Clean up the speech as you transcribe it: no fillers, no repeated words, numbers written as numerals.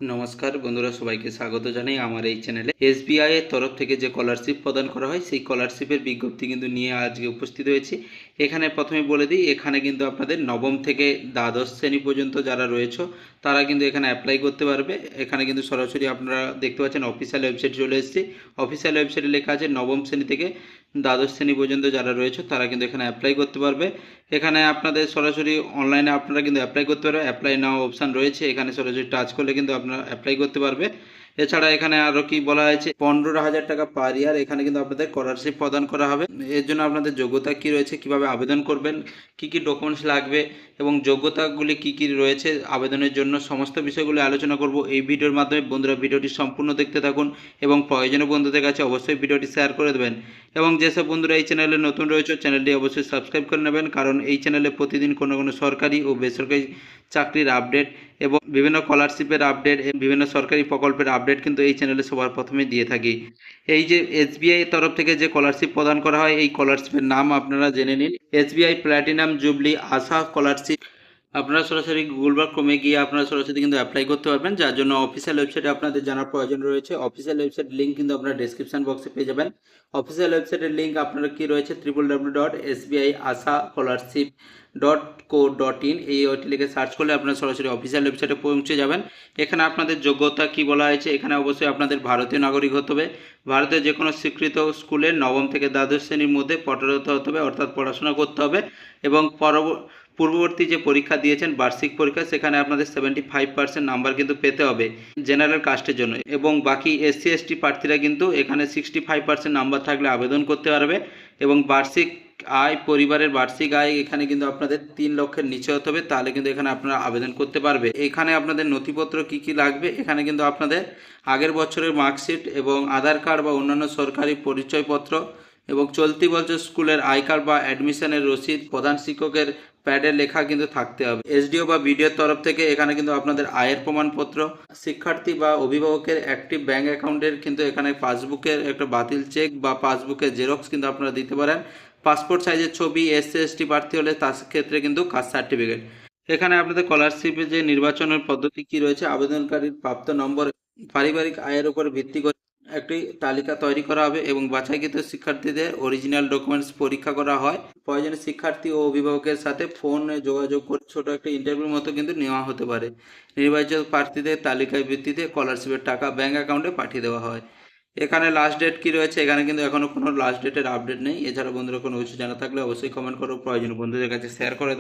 নমস্কার বন্ধুরা, সবাইকে স্বাগত জানাই আমার এই চ্যানেলে। এসবিআই এর তরফ থেকে যে স্কলারশিপ প্রদান করা হয় সেই স্কলারশিপের বিজ্ঞপ্তি কিন্তু নিয়ে আজকে উপস্থিত হয়েছি। এখানে প্রথমে বলে দিই, এখানে কিন্তু আপনাদের নবম থেকে দ্বাদশ শ্রেণী পর্যন্ত যারা রয়েছে তারা কিন্তু এখানে অ্যাপ্লাই করতে পারবে। এখানে কিন্তু সরাসরি আপনারা দেখতে পাচ্ছেন অফিসিয়াল ওয়েবসাইট চলে এসেছে। অফিসিয়াল ওয়েবসাইটে লেখা আছে নবম শ্রেণী থেকে দ্বাদশ শ্রেণী পর্যন্ত যারা রয়েছে তারা কিন্তু এখানে অ্যাপ্লাই করতে পারবে। এখানে আপনাদের সরাসরি অনলাইনে আপনারা কিন্তু অ্যাপ্লাই করতে পারবে। অ্যাপ্লাই নাও অপশান রয়েছে, এখানে সরাসরি টাচ করলে কিন্তু আপনারা অ্যাপ্লাই করতে পারবে। এছাড়া এখানে আরও কি বলা হয়েছে, 15,000 টাকা পার ইয়ার এখানে কিন্তু আপনাদের স্কলারশিপ প্রদান করা হবে। এর জন্য আপনাদের যোগ্যতা কি রয়েছে, কিভাবে আবেদন করবেন, কি কি ডকুমেন্টস লাগবে এবং যোগ্যতাগুলি কি কি রয়েছে আবেদনের জন্য, সমস্ত বিষয়গুলো আলোচনা করব এই ভিডিওর মাধ্যমে। বন্ধুরা, ভিডিওটি সম্পূর্ণ দেখতে থাকুন এবং প্রয়োজনীয় বন্ধুদের কাছে অবশ্যই ভিডিওটি শেয়ার করে দেবেন। এবং যেসব বন্ধুরা এই চ্যানেলে নতুন রয়েছে চ্যানেলটি অবশ্যই সাবস্ক্রাইব করে নেবেন, কারণ এই চ্যানেলে প্রতিদিন কোনো কোনো সরকারি ও বেসরকারি চাকরির আপডেট এবং বিভিন্ন স্কলারশিপের আপডেট, বিভিন্ন সরকারি প্রকল্পের আপডেট কিন্তু এই চ্যানেলে সবার প্রথমে দিয়ে থাকি। এই যে এসবিআই তরফ থেকে যে স্কলারশিপ প্রদান করা হয় এই স্কলারশিপের নাম আপনারা জেনে নিন, এসবিআই প্ল্যাটিনাম জুবলি আশা স্কলারশিপ। আপনারা সরাসরি গুগল বা ক্রোমে গিয়ে আপনারা সরাসরি কিন্তু অ্যাপ্লাই করতে পারবেন, যার জন্য অফিসিয়াল ওয়েবসাইটে আপনাদের জানার প্রয়োজন রয়েছে। অফিসিয়াল ওয়েবসাইট লিঙ্ক কিন্তু আপনারা ডেসক্রিপশন বক্সে পেয়ে যাবেন। অফিসিয়াল ওয়েবসাইটের লিঙ্ক আপনারা কি রয়েছে, www.sbiasha-scholarship.co.in এই ওটি লিখে সার্চ করলে আপনারা সরাসরি অফিসিয়াল ওয়েবসাইটে পৌঁছে যাবেন। এখানে আপনাদের যোগ্যতা কি বলা হয়েছে, এখানে অবশ্যই আপনাদের ভারতীয় নাগরিক হতে হবে, ভারতের যে কোনো স্বীকৃত স্কুলের নবম থেকে দ্বাদশ শ্রেণীর মধ্যে পঠরত হতে হবে, অর্থাৎ পড়াশোনা করতে হবে। এবং পূর্ববর্তী যে পরীক্ষা দিয়েছেন বার্ষিক পরীক্ষা, সেখানে আপনাদের 75% নাম্বার কিন্তু পেতে হবে জেনারেল কাস্টের জন্য। এবং বাকি এসসি এসটি প্রার্থীরা কিন্তু এখানে 65% নাম্বার থাকলে আবেদন করতে পারবে। এবং বার্ষিক আয়, পরিবারের বার্ষিক আয় এখানে কিন্তু আপনাদের 3 লক্ষের নিচে হতে হবে, তাহলে কিন্তু এখানে আপনারা আবেদন করতে পারবে। এখানে আপনাদের নথিপত্র কি কি লাগবে, এখানে কিন্তু আপনাদের আগের বছরের মার্কশিট এবং আধার কার্ড বা অন্যান্য সরকারি পরিচয়পত্র এবং চলতি বছর স্কুলের আই কার্ড বা অ্যাডমিশনের রসিদ, প্রধান শিক্ষকের প্যাডে লেখা কিন্তু থাকতে হবে। এসডিও বা বিডিওর তরফ থেকে এখানে কিন্তু আপনাদের আয়ের প্রমাণপত্র, শিক্ষার্থী বা অভিভাবকের অ্যাক্টিভ ব্যাঙ্ক অ্যাকাউন্টের কিন্তু এখানে পাসবুকের একটা বাতিল চেক বা পাসবুকের জেরক্স কিন্তু আপনারা দিতে পারেন। পাসপোর্ট সাইজের ছবি, এসসি এসটি প্রার্থী হলে তার ক্ষেত্রে কিন্তু কাস্ট সার্টিফিকেট। এখানে আপনাদের স্কলারশিপের যে নির্বাচনের পদ্ধতি কি রয়েছে, আবেদনকারীর প্রাপ্ত নম্বর, পারিবারিক আয়ের উপর ভিত্তি করে একটি তালিকা তৈরি করা হবে এবং বাছাইকৃত শিক্ষার্থীদের অরিজিনাল ডকুমেন্টস পরীক্ষা করা হয়। প্রয়োজনে শিক্ষার্থী ও অভিভাবকের সাথে ফোনে যোগাযোগ করে ছোট একটা ইন্টারভিউর মতো কিন্তু নেওয়া হতে পারে। নির্বাচিত প্রার্থীদের তালিকায় ভিত্তিতে স্কলারশিপের টাকা ব্যাঙ্ক অ্যাকাউন্টে পাঠিয়ে দেওয়া হয়। এখানে লাস্ট ডেট কি রয়েছে, এখানে কিন্তু এখনো কোনো লাস্ট ডেটের আপডেট নেই। এছাড়া বন্ধুরা কোনো কিছু জানা থাকলে অবশ্যই কমেন্ট করো, প্রয়োজনীয় বন্ধুদের কাছে শেয়ার করে দাও।